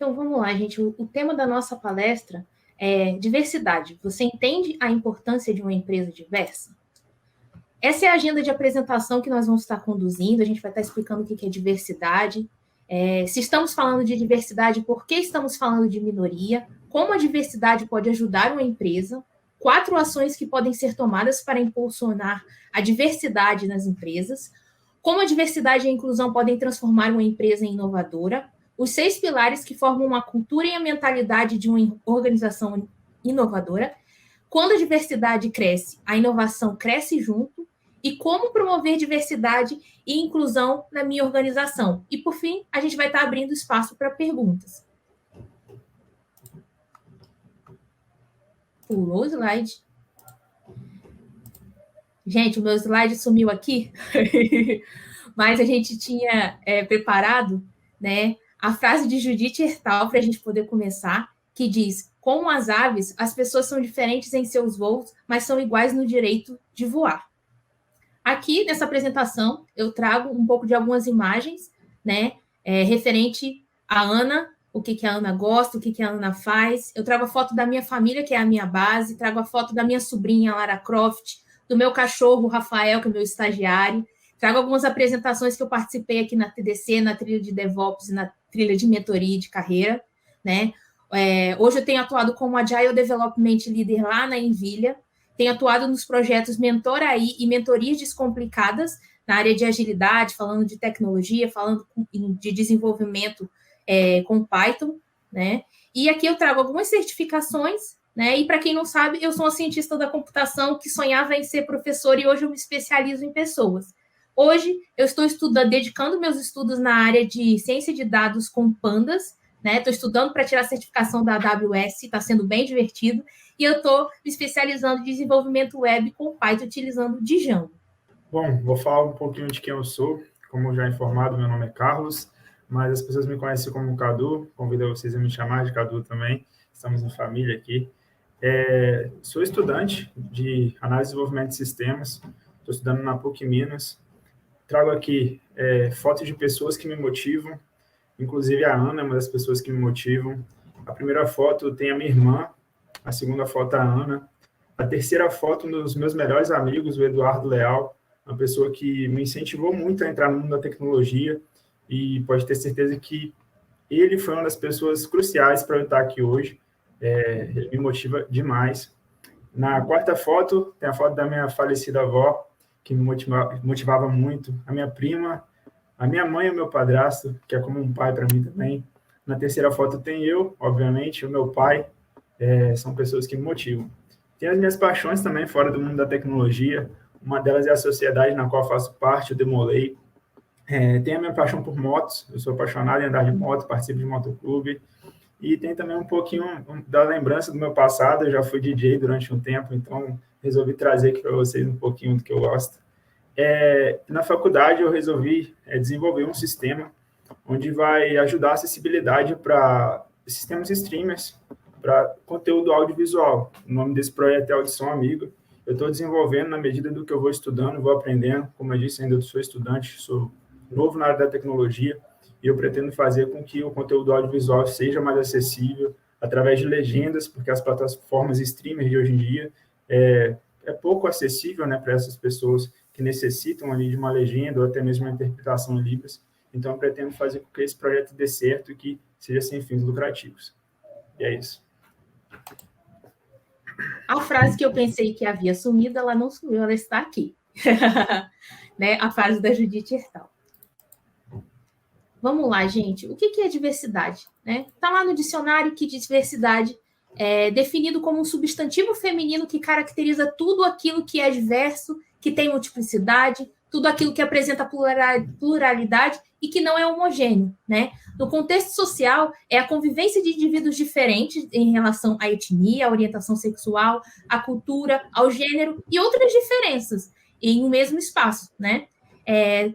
Então, vamos lá, gente. O tema da nossa palestra é diversidade. Você entende a importância de uma empresa diversa? Essa é a agenda de apresentação que nós vamos estar conduzindo. A gente vai estar explicando o que é diversidade. Se estamos falando de diversidade, por que estamos falando de minoria? Como a diversidade pode ajudar uma empresa? 4 ações que podem ser tomadas para impulsionar a diversidade nas empresas. Como a diversidade e a inclusão podem transformar uma empresa em inovadora. Os 6 pilares que formam uma cultura e a mentalidade de uma organização inovadora. Quando a diversidade cresce, a inovação cresce junto. E como promover diversidade e inclusão na minha organização. E, por fim, a gente vai estar abrindo espaço para perguntas. Pulou o slide. Gente, o meu slide sumiu aqui, mas a gente tinha preparado, né, a frase de Judith Hertal para a gente poder começar, que diz: como as aves, as pessoas são diferentes em seus voos, mas são iguais no direito de voar. Aqui, nessa apresentação, eu trago um pouco de algumas imagens, né, referente à Ana, o que a Ana gosta, o que a Ana faz. Eu trago a foto da minha família, que é a minha base, trago a foto da minha sobrinha, Lara Croft, do meu cachorro, Rafael, que é meu estagiário. Trago algumas apresentações que eu participei aqui na TDC, na trilha de DevOps e na trilha de mentoria de carreira, né? Hoje eu tenho atuado como Agile Development Leader lá na Envilha, tenho atuado nos projetos Mentor AI e Mentorias Descomplicadas, na área de agilidade, falando de tecnologia, falando de desenvolvimento com Python, né? E aqui eu trago algumas certificações, né? E para quem não sabe, eu sou uma cientista da computação que sonhava em ser professora e hoje eu me especializo em pessoas. Hoje eu estou dedicando meus estudos na área de ciência de dados com pandas, né? Estou estudando para tirar a certificação da AWS, está sendo bem divertido. E eu estou me especializando em desenvolvimento web com Python, utilizando Django. Bom, vou falar um pouquinho de quem eu sou. Como já informado, meu nome é Carlos, mas as pessoas me conhecem como Cadu. Convido vocês a me chamar de Cadu também. Estamos em família aqui. Sou estudante de análise e desenvolvimento de sistemas. Estou estudando na PUC Minas. Trago aqui fotos de pessoas que me motivam. Inclusive a Ana é uma das pessoas que me motivam. A primeira foto tem a minha irmã. A segunda foto a Ana. A terceira foto, um dos meus melhores amigos, o Eduardo Leal, uma pessoa que me incentivou muito a entrar no mundo da tecnologia e pode ter certeza que ele foi uma das pessoas cruciais para eu estar aqui hoje. Ele me motiva demais. Na quarta foto, tem a foto da minha falecida avó, que me motivava muito. A minha prima, a minha mãe e o meu padrasto, que é como um pai para mim também. Na terceira foto tem eu, obviamente, o meu pai. São pessoas que me motivam. Tem as minhas paixões também fora do mundo da tecnologia. Uma delas é a sociedade na qual faço parte, o Demolei. Tem a minha paixão por motos. Eu sou apaixonado em andar de moto, participo de motoclube. E tem também um pouquinho da lembrança do meu passado. Eu já fui DJ durante um tempo, então resolvi trazer aqui para vocês um pouquinho do que eu gosto. Na faculdade, eu resolvi desenvolver um sistema onde vai ajudar a acessibilidade para sistemas streamers, para conteúdo audiovisual. O nome desse projeto é Audição Amiga. Eu estou desenvolvendo na medida do que eu vou estudando, vou aprendendo. Como eu disse, ainda sou estudante, sou novo na área da tecnologia, e eu pretendo fazer com que o conteúdo audiovisual seja mais acessível através de legendas, porque as plataformas streamers de hoje em dia é pouco acessível, né, para essas pessoas que necessitam ali de uma legenda ou até mesmo uma interpretação em Libras. Então, eu pretendo fazer com que esse projeto dê certo e que seja sem fins lucrativos. E é isso. A frase que eu pensei que havia sumido, ela não sumiu, ela está aqui. Né? A frase da Judith Hertal. Vamos lá, gente. O que é diversidade? Está lá no dicionário que diversidade é definido como um substantivo feminino que caracteriza tudo aquilo que é diverso, que tem multiplicidade, tudo aquilo que apresenta pluralidade e que não é homogêneo, né? No contexto social, é a convivência de indivíduos diferentes em relação à etnia, à orientação sexual, à cultura, ao gênero e outras diferenças em um mesmo espaço, né?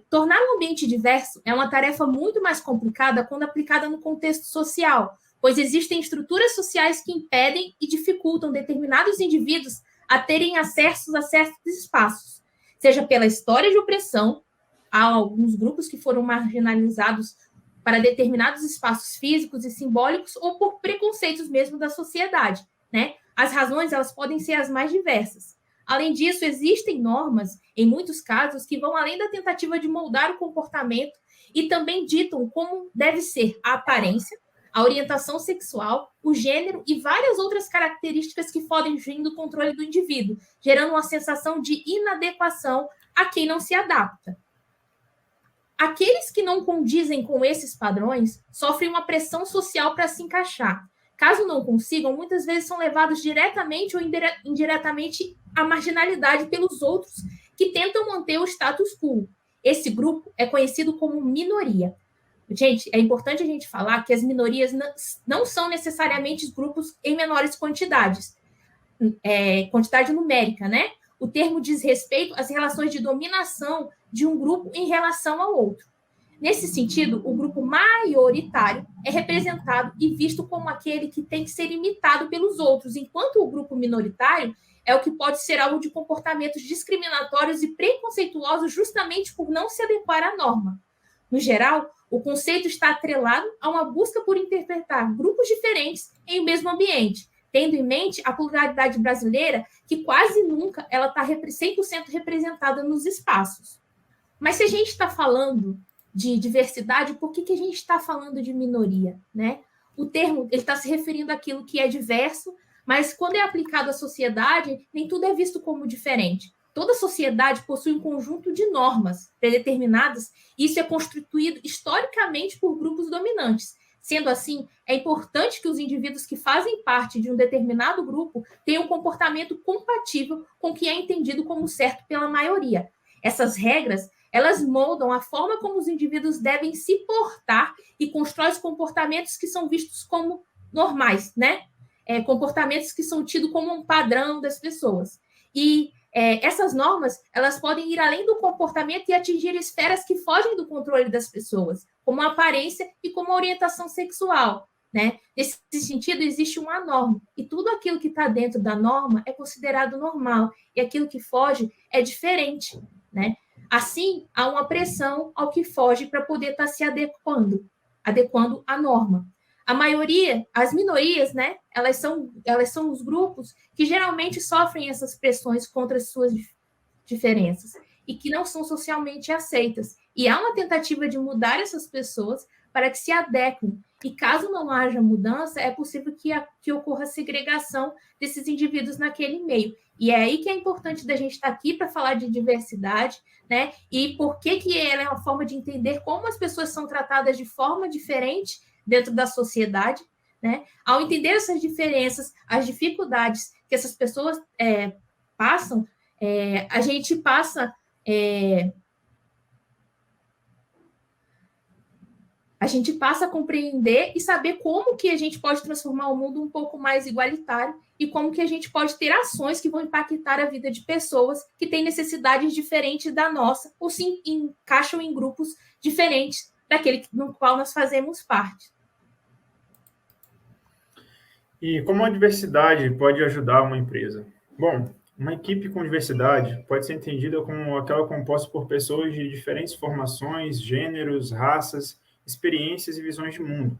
Tornar um ambiente diverso é uma tarefa muito mais complicada quando aplicada no contexto social, pois existem estruturas sociais que impedem e dificultam determinados indivíduos a terem acesso a certos espaços, seja pela história de opressão, há alguns grupos que foram marginalizados para determinados espaços físicos e simbólicos ou por preconceitos mesmo da sociedade, né? As razões, elas podem ser as mais diversas. Além disso, existem normas, em muitos casos, que vão além da tentativa de moldar o comportamento e também ditam como deve ser a aparência, a orientação sexual, o gênero e várias outras características que podem vir do controle do indivíduo, gerando uma sensação de inadequação a quem não se adapta. Aqueles que não condizem com esses padrões sofrem uma pressão social para se encaixar. Caso não consigam, muitas vezes são levados diretamente ou indiretamente à marginalidade pelos outros que tentam manter o status quo. Esse grupo é conhecido como minoria. Gente, é importante a gente falar que as minorias não são necessariamente grupos em menores quantidades, quantidade numérica, né? O termo diz respeito às relações de dominação de um grupo em relação ao outro. Nesse sentido, o grupo maioritário é representado e visto como aquele que tem que ser imitado pelos outros, enquanto o grupo minoritário é o que pode ser alvo de comportamentos discriminatórios e preconceituosos justamente por não se adequar à norma. No geral, o conceito está atrelado a uma busca por interpretar grupos diferentes em um mesmo ambiente, tendo em mente a pluralidade brasileira, que quase nunca ela está 100% representada nos espaços. Mas se a gente está falando de diversidade, por que a gente está falando de minoria, né? O termo ele está se referindo àquilo que é diverso, mas quando é aplicado à sociedade, nem tudo é visto como diferente. Toda sociedade possui um conjunto de normas predeterminadas, e isso é constituído historicamente por grupos dominantes. Sendo assim, é importante que os indivíduos que fazem parte de um determinado grupo tenham um comportamento compatível com o que é entendido como certo pela maioria. Essas regras, elas moldam a forma como os indivíduos devem se portar e constroem os comportamentos que são vistos como normais, né? Comportamentos que são tidos como um padrão das pessoas. E essas normas, elas podem ir além do comportamento e atingir esferas que fogem do controle das pessoas, como a aparência e como a orientação sexual, né? Nesse sentido, existe uma norma, e tudo aquilo que está dentro da norma é considerado normal, e aquilo que foge é diferente, né? Assim, há uma pressão ao que foge para poder estar se adequando à norma. A maioria, as minorias, né, elas são os grupos que geralmente sofrem essas pressões contra as suas diferenças e que não são socialmente aceitas. E há uma tentativa de mudar essas pessoas para que se adequem. E caso não haja mudança, é possível que ocorra segregação desses indivíduos naquele meio. E é aí que é importante da gente estar aqui para falar de diversidade, né? E por que ela é uma forma de entender como as pessoas são tratadas de forma diferente dentro da sociedade, né? Ao entender essas diferenças, as dificuldades que essas pessoas passam, a gente passa a compreender e saber como que a gente pode transformar o mundo um pouco mais igualitário e como que a gente pode ter ações que vão impactar a vida de pessoas que têm necessidades diferentes da nossa ou se encaixam em grupos diferentes daquele no qual nós fazemos parte. E como a diversidade pode ajudar uma empresa? Bom, uma equipe com diversidade pode ser entendida como aquela composta por pessoas de diferentes formações, gêneros, raças, experiências e visões de mundo.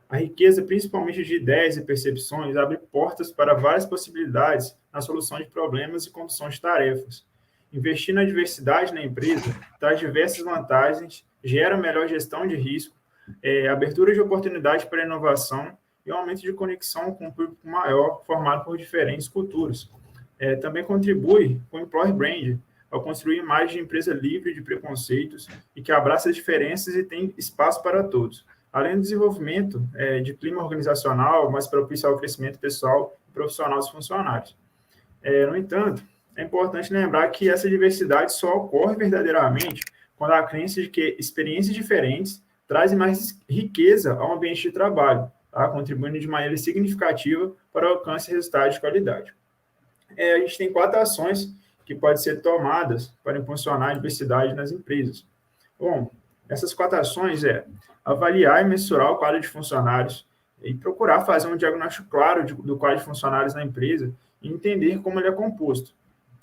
A riqueza, principalmente de ideias e percepções, abre portas para várias possibilidades na solução de problemas e condução de tarefas. Investir na diversidade na empresa traz diversas vantagens, gera melhor gestão de risco, abertura de oportunidades para inovação e um aumento de conexão com um público maior formado por diferentes culturas. Também contribui com o employer brand, ao construir imagem de empresa livre de preconceitos e que abraça as diferenças e tem espaço para todos, além do desenvolvimento de clima organizacional mais propício ao crescimento pessoal e profissional dos funcionários. No entanto, é importante lembrar que essa diversidade só ocorre verdadeiramente quando há a crença de que experiências diferentes trazem mais riqueza ao ambiente de trabalho, tá? Contribuindo de maneira significativa para o alcance de resultados de qualidade. A gente tem 4 ações que podem ser tomadas para impulsionar a diversidade nas empresas. Bom, essas 4 ações avaliar e mensurar o quadro de funcionários e procurar fazer um diagnóstico claro do quadro de funcionários na empresa e entender como ele é composto.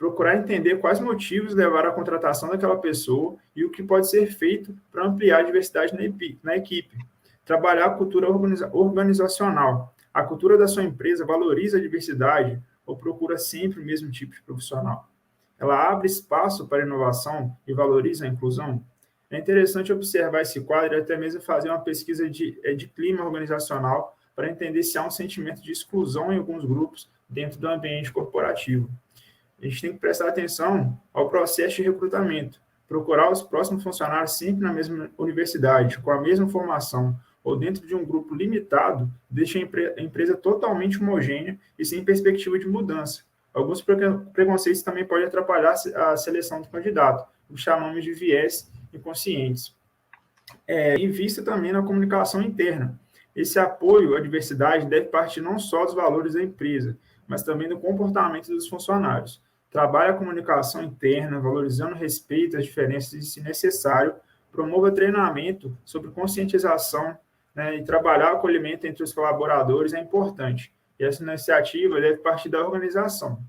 procurar entender quais motivos levaram à contratação daquela pessoa e o que pode ser feito para ampliar a diversidade na equipe. Trabalhar a cultura organizacional. A cultura da sua empresa valoriza a diversidade ou procura sempre o mesmo tipo de profissional? Ela abre espaço para inovação e valoriza a inclusão? É interessante observar esse quadro e até mesmo fazer uma pesquisa de clima organizacional para entender se há um sentimento de exclusão em alguns grupos dentro do ambiente corporativo. A gente tem que prestar atenção ao processo de recrutamento, procurar os próximos funcionários sempre na mesma universidade, com a mesma formação, ou dentro de um grupo limitado, deixa a empresa totalmente homogênea e sem perspectiva de mudança. Alguns preconceitos também podem atrapalhar a seleção do candidato, o que chamamos de viés inconscientes. Invista também na comunicação interna. Esse apoio à diversidade deve partir não só dos valores da empresa, mas também do comportamento dos funcionários. Trabalhe a comunicação interna, valorizando o respeito às diferenças e, se necessário, promova treinamento sobre conscientização, né, e trabalhar o acolhimento entre os colaboradores é importante. E essa iniciativa deve partir da organização.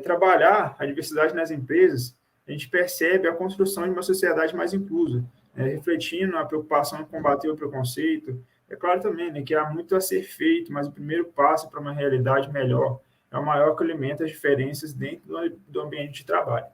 Trabalhar a diversidade nas empresas, a gente percebe a construção de uma sociedade mais inclusa, refletindo a preocupação em combater o preconceito. É claro também, né, que há muito a ser feito, mas o primeiro passo para uma realidade melhor é o maior acolhimento às diferenças dentro do ambiente de trabalho.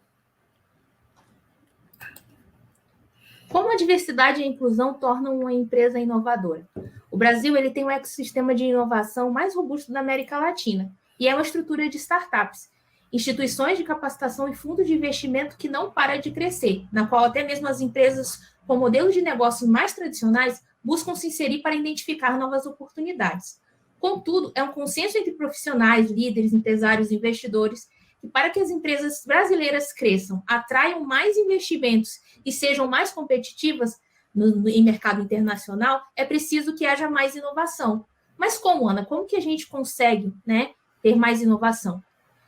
Como a diversidade e a inclusão tornam uma empresa inovadora? O Brasil ele tem um ecossistema de inovação mais robusto da América Latina e é uma estrutura de startups, instituições de capacitação e fundos de investimento que não para de crescer, na qual até mesmo as empresas com modelos de negócio mais tradicionais buscam se inserir para identificar novas oportunidades. Contudo, é um consenso entre profissionais, líderes, empresários e investidores que para que as empresas brasileiras cresçam, atraiam mais investimentos e sejam mais competitivas em mercado internacional, é preciso que haja mais inovação. Mas como, Ana? Como que a gente consegue, né, ter mais inovação?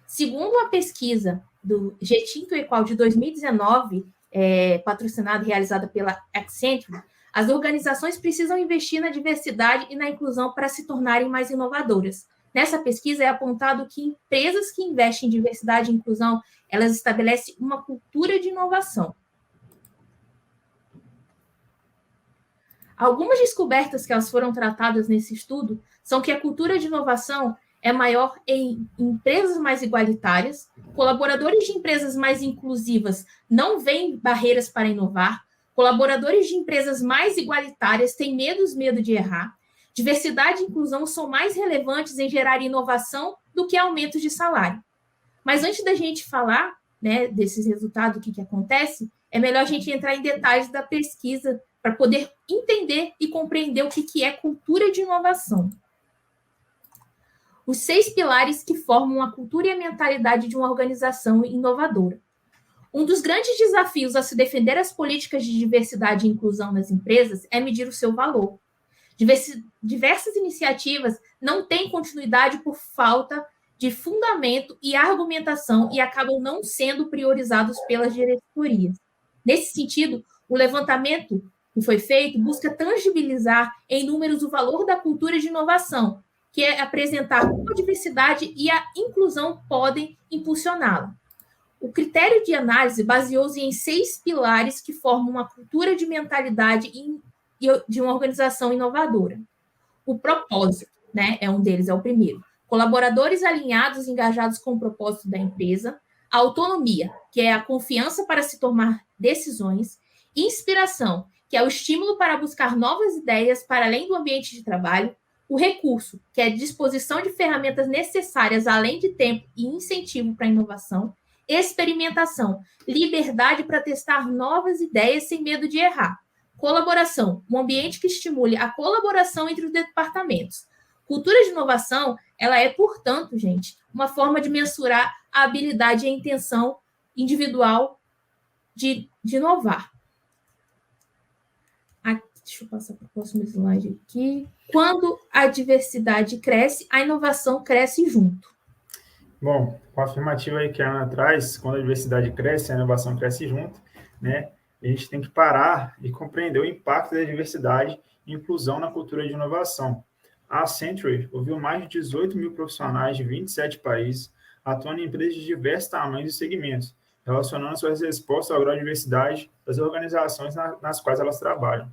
Segundo a pesquisa do G-Tinto Equal de 2019, patrocinada e realizada pela Accenture, as organizações precisam investir na diversidade e na inclusão para se tornarem mais inovadoras. Nessa pesquisa é apontado que empresas que investem em diversidade e inclusão, elas estabelecem uma cultura de inovação. Algumas descobertas que elas foram tratadas nesse estudo são que a cultura de inovação é maior em empresas mais igualitárias, colaboradores de empresas mais inclusivas não veem barreiras para inovar, colaboradores de empresas mais igualitárias têm medo de errar, diversidade e inclusão são mais relevantes em gerar inovação do que aumentos de salário. Mas antes da gente falar, né, desses resultados, o que acontece, é melhor a gente entrar em detalhes da pesquisa para poder entender e compreender o que é cultura de inovação. Os 6 pilares que formam a cultura e a mentalidade de uma organização inovadora. Um dos grandes desafios a se defender as políticas de diversidade e inclusão nas empresas é medir o seu valor. Diversas iniciativas não têm continuidade por falta de fundamento e argumentação e acabam não sendo priorizados pelas diretorias. Nesse sentido, o levantamento que foi feito busca tangibilizar em números o valor da cultura de inovação, que é apresentar como a diversidade e a inclusão podem impulsioná-la. O critério de análise baseou-se em 6 pilares que formam uma cultura de mentalidade de uma organização inovadora. O propósito, né, é um deles, é o primeiro. Colaboradores alinhados e engajados com o propósito da empresa. A autonomia, que é a confiança para se tomar decisões. Inspiração, que é o estímulo para buscar novas ideias para além do ambiente de trabalho. O recurso, que é a disposição de ferramentas necessárias além de tempo e incentivo para a inovação. Experimentação, liberdade para testar novas ideias sem medo de errar. Colaboração, um ambiente que estimule a colaboração entre os departamentos. Cultura de inovação, ela é, portanto, gente, uma forma de mensurar a habilidade e a intenção individual de inovar. Deixa eu passar para o próximo slide aqui. Quando a diversidade cresce, a inovação cresce junto. Bom, com a afirmativa aí que a Ana traz, quando a diversidade cresce, a inovação cresce junto, né? A gente tem que parar e compreender o impacto da diversidade e inclusão na cultura de inovação. A Accenture ouviu mais de 18 mil profissionais de 27 países, atuando em empresas de diversos tamanhos e segmentos, relacionando suas respostas à agrodiversidade das organizações nas quais elas trabalham.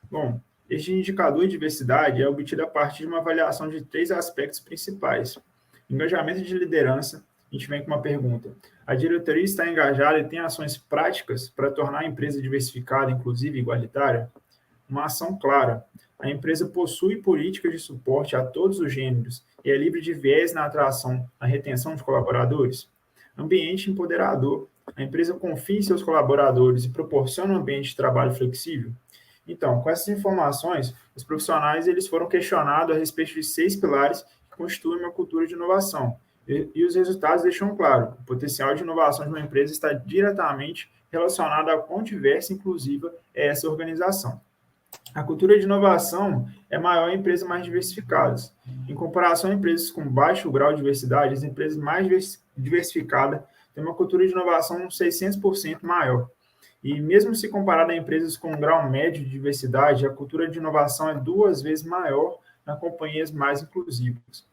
Bom, este indicador de diversidade é obtido a partir de uma avaliação de 3 aspectos principais. Engajamento de liderança. A gente vem com uma pergunta: a diretoria está engajada e tem ações práticas para tornar a empresa diversificada, inclusiva e igualitária? Uma ação clara. A empresa possui políticas de suporte a todos os gêneros e é livre de viés na atração, na retenção de colaboradores? Ambiente empoderador. A empresa confia em seus colaboradores e proporciona um ambiente de trabalho flexível? Então, com essas informações, os profissionais eles foram questionados a respeito de 6 pilares que constituem uma cultura de inovação. E os resultados deixam claro: o potencial de inovação de uma empresa está diretamente relacionado a quão diversa e inclusiva é essa organização. A cultura de inovação é maior em empresas mais diversificadas. Em comparação a empresas com baixo grau de diversidade, as empresas mais diversificadas têm uma cultura de inovação 600% maior. E mesmo se comparado a empresas com um grau médio de diversidade, a cultura de inovação é 2 vezes maior nas companhias mais inclusivas.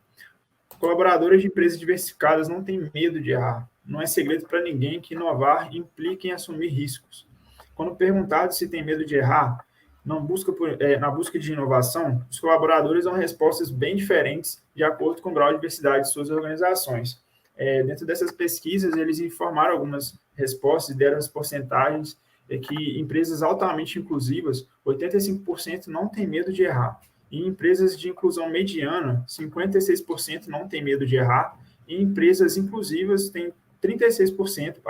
Colaboradores de empresas diversificadas não têm medo de errar. Não é segredo para ninguém que inovar implica em assumir riscos. Quando perguntado se tem medo de errar, na busca de inovação, os colaboradores dão respostas bem diferentes de acordo com o grau de diversidade de suas organizações. Dentro dessas pesquisas, eles informaram algumas respostas e deram as porcentagens que empresas altamente inclusivas, 85% não tem medo de errar. Em empresas de inclusão mediana, 56% não tem medo de errar. Em empresas inclusivas, tem 36%,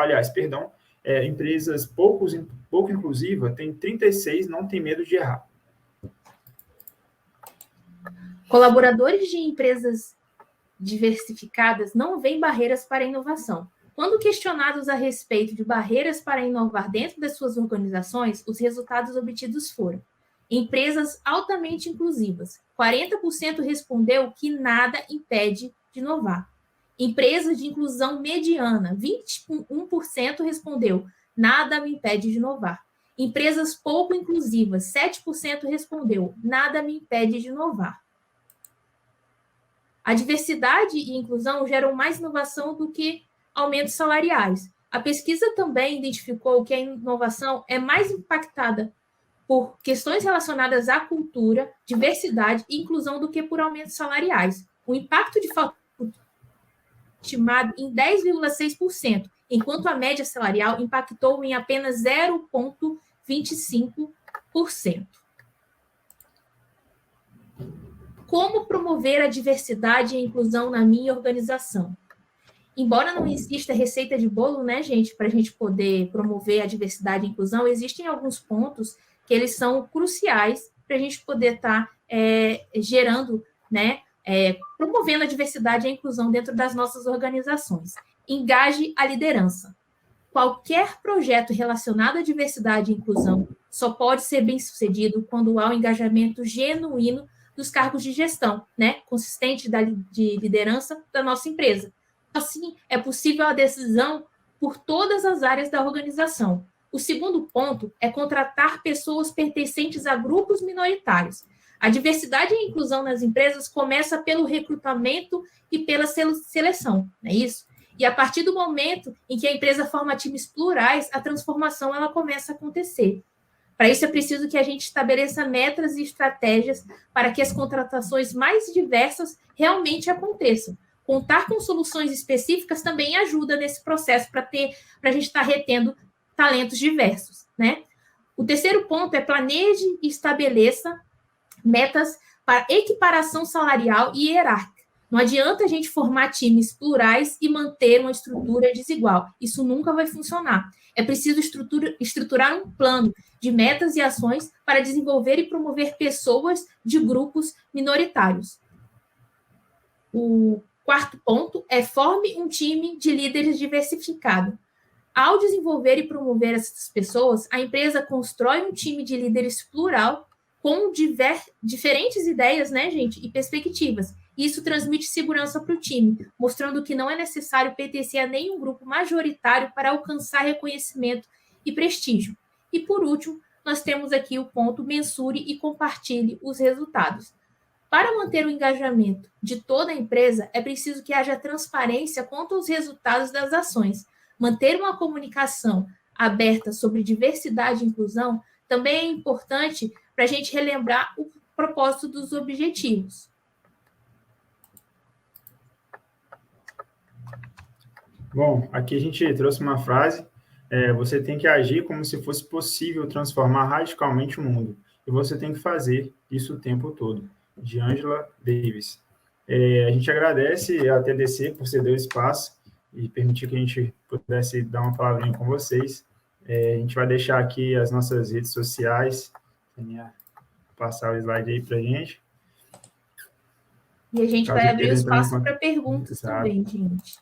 empresas pouco inclusivas, tem 36%, não tem medo de errar. Colaboradores de empresas diversificadas não veem barreiras para a inovação. Quando questionados a respeito de barreiras para inovar dentro das suas organizações, os resultados obtidos foram: empresas altamente inclusivas, 40% respondeu que nada impede de inovar. Empresas de inclusão mediana, 21% respondeu nada me impede de inovar. Empresas pouco inclusivas, 7% respondeu nada me impede de inovar. A diversidade e inclusão geram mais inovação do que aumentos salariais. A pesquisa também identificou que a inovação é mais impactada por questões relacionadas à cultura, diversidade e inclusão do que por aumentos salariais. O impacto de falta estimado em 10,6%, enquanto a média salarial impactou em apenas 0,25%. Como promover a diversidade e a inclusão na minha organização? Embora não exista receita de bolo, né, gente, para a gente poder promover a diversidade e a inclusão, existem alguns pontos que eles são cruciais para a gente poder estar gerando, né, promovendo a diversidade e a inclusão dentro das nossas organizações. Engaje a liderança. Qualquer projeto relacionado à diversidade e inclusão só pode ser bem-sucedido quando há um engajamento genuíno dos cargos de gestão, né, consistente de liderança da nossa empresa. Assim, é possível a decisão por todas as áreas da organização. O segundo ponto é contratar pessoas pertencentes a grupos minoritários. A diversidade e a inclusão nas empresas começa pelo recrutamento e pela seleção, não é isso? E a partir do momento em que a empresa forma times plurais, a transformação ela começa a acontecer. Para isso, é preciso que a gente estabeleça metas e estratégias para que as contratações mais diversas realmente aconteçam. Contar com soluções específicas também ajuda nesse processo para a gente estar retendo talentos diversos, né? O terceiro ponto é planeje e estabeleça metas para equiparação salarial e hierárquica. Não adianta a gente formar times plurais e manter uma estrutura desigual. Isso nunca vai funcionar. É preciso estruturar um plano de metas e ações para desenvolver e promover pessoas de grupos minoritários. O quarto ponto é forme um time de líderes diversificado. Ao desenvolver e promover essas pessoas, a empresa constrói um time de líderes plural com diferentes ideias, né, gente, e perspectivas. Isso transmite segurança para o time, mostrando que não é necessário pertencer a nenhum grupo majoritário para alcançar reconhecimento e prestígio. E, por último, nós temos aqui o ponto mensure e compartilhe os resultados. Para manter o engajamento de toda a empresa, é preciso que haja transparência quanto aos resultados das ações. Manter uma comunicação aberta sobre diversidade e inclusão também é importante para a gente relembrar o propósito dos objetivos. Bom, aqui a gente trouxe uma frase: você tem que agir como se fosse possível transformar radicalmente o mundo, e você tem que fazer isso o tempo todo. De Angela Davis. A gente agradece a TDC por ceder o espaço e permitir que a gente pudesse dar uma palavrinha com vocês. A gente vai deixar aqui as nossas redes sociais. Passar o slide aí para a gente. E a gente vai abrir o espaço para perguntas também, gente.